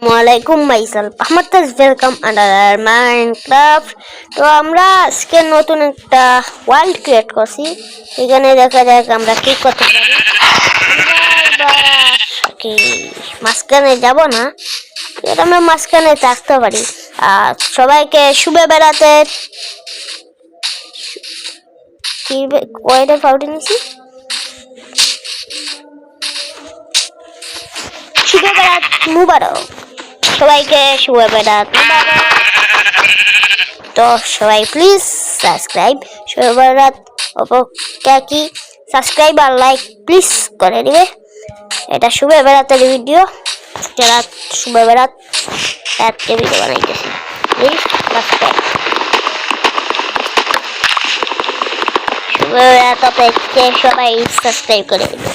Assalamualaikum myself Ahmad Taz welcome under Minecraft তো আমরা আজকে নতুন একটা ওয়ার্ল্ড ক্রিয়েট করছি এখানে দেখা যাক আমরা কি করতে পারি কি মাঝখানে যাব না এটা আমরা মাঝখানে থাকতে পারি আর সবাইকে শুভ বেড়াতে কি কয়টা পাউডার নিছি শুভ বেড়াত মুবারক সবাইকে শুভ বেড়াত মুবারক তো সবাই প্লিজ সাবস্ক্রাইব শুভ বেড়াত অপেক্ষা কি সাবস্ক্রাইব আর লাইক প্লিজ করে দিবে এটা শুভ বেড়াতের ভিডিও যারা শুভ বেড়াত একটা ভিডিও বানাইতেছি প্লিজ সাবস্ক্রাইব শুভ বেড়াত অপেক্ষা সবাই সাবস্ক্রাইব করে দিবে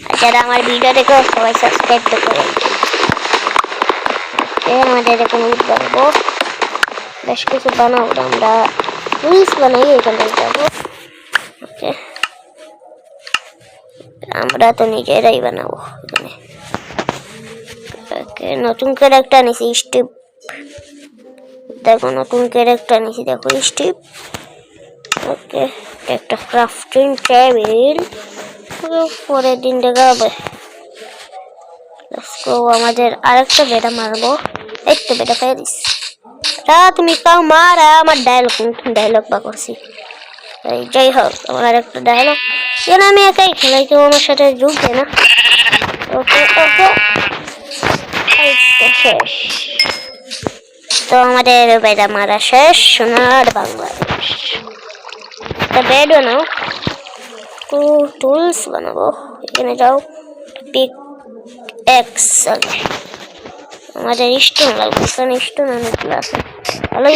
আর যারা আমার ভিডিও দেখো সবাই সাবস্ক্রাইব তো করে দিবে আমাদের এখন বানাবো বেশ কিছু বানাবো আমরা রিলস বানাই এখানে যাবো ওকে আমরা তো নিজেরাই বানাবো এখানে ওকে নতুন ক্যারেক্টার নিছি স্টিভ দেখো নতুন ক্যারেক্টার নিছি দেখো স্টিভ ওকে একটা ক্রাফটিং টেবিল পরের দিন দেখাবে লেটস গো আমাদের আরেকটা বেটা মারবো এই তো বেটা ফেরিস তুমি কাউ মারা আমার ডায়লগ বা করছি যাই হোক আমার আরেকটা ডায়লগ যেন আমি একাই খেলাই কেউ আমার সাথে যোগ দেয় না ওকে ওকে শেষ তো আমাদের বেটা মারা শেষ সোনার বাংলাদেশ একটা বেড বানাও টুলস বানাবো এখানে যাও পিক এক্স আমাদের স্টোন লাগবে এখানে স্টোন অনেকগুলো আছে ভালো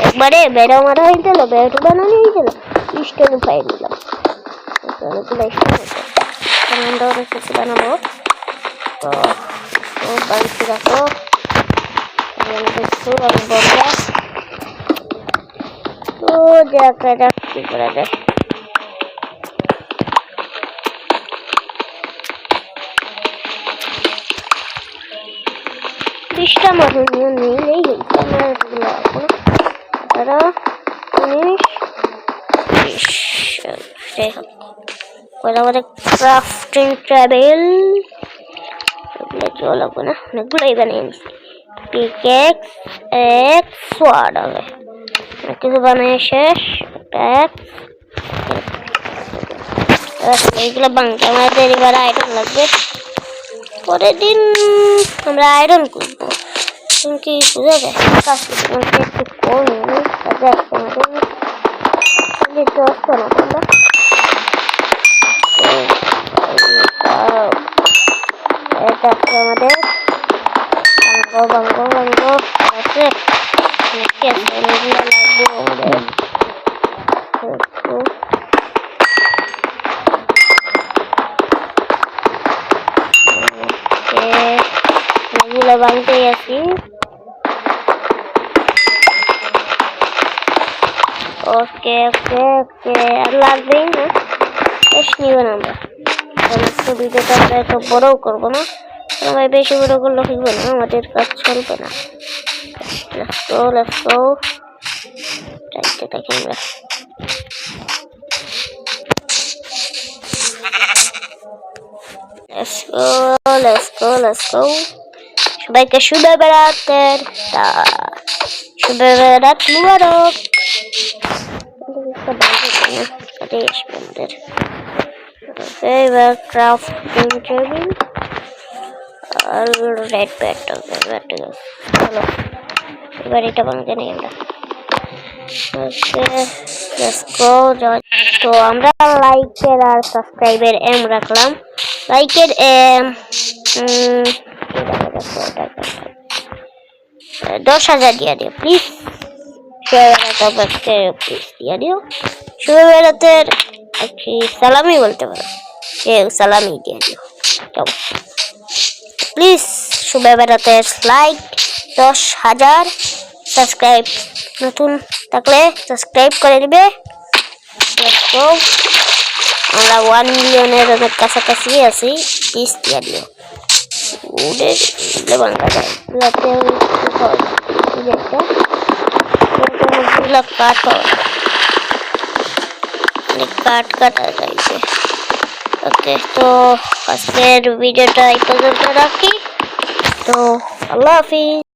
একবারে বেড়া মারা হয়ে গেল বেড় বানানো হয়ে গেল স্টোন পাই দিলাম অনেকগুলো স্টোন আছে আমরা অনেক কিছু বানাবো তো বাড়িতে রাখো তো দেখা যাক কি করা যায় বিশটা মতো নিলেই আমাদের ক্রাফটিং টেবিল এগুলো লাগবে না অনেকগুলোই বানিয়ে নিচ্ছি পিকেক্স এক সোয়ার্ড হবে অনেক কিছু বানিয়ে শেষ এইগুলো বাংলা আমাদের এবার আয়রন লাগবে পরের দিন আমরা আয়রন করবো কি বুঝা যায় কাজ একটু কম এটা আমাদের বাঙ্গ আছে লাগবো আমাদের বানতে আছি ওকে ওকে ওকে আর লাগবেই না বেশ নিবেন আমরা ভিডিওটা আমরা এত বড়ও করবো না সবাই বেশি বড় করলে শিখবে না আমাদের কাজ চলবে না লেটস গো চাইতে থাকি আমরা let's go সবাইকে শুভ বেড়াতের শুভ বেড়াত মুবারক ক্রাফটিং টেবিল আর রেড ব্যাট চলো এবার এটা বানাতে নেই আমরা তো আমরা লাইকের আর সাবস্ক্রাইবের এম রাখলাম লাইকের এম 10,000 দিয়ে দিও প্লিজ প্লিজ দিয়ে দিও শুভ বেড়াতের সালামি বলতে পারো সালামি দিয়ে দিও প্লিজ শুভ বেড়াতের লাইক 10,000 সাবস্ক্রাইব নতুন থাকলে সাবস্ক্রাইব করে দিবে আমরা 1 মিলিয়নের অনেক কাছাকাছি আছি প্লিজ দিয়ে দিও উড়ে বাংলা যায় যাতে কাঠ কাঠ কাটা যাইছে। ওকে, তো আজকের ভিডিওটা এই পর্যন্ত রাখি। তো আল্লাহ হাফিজ।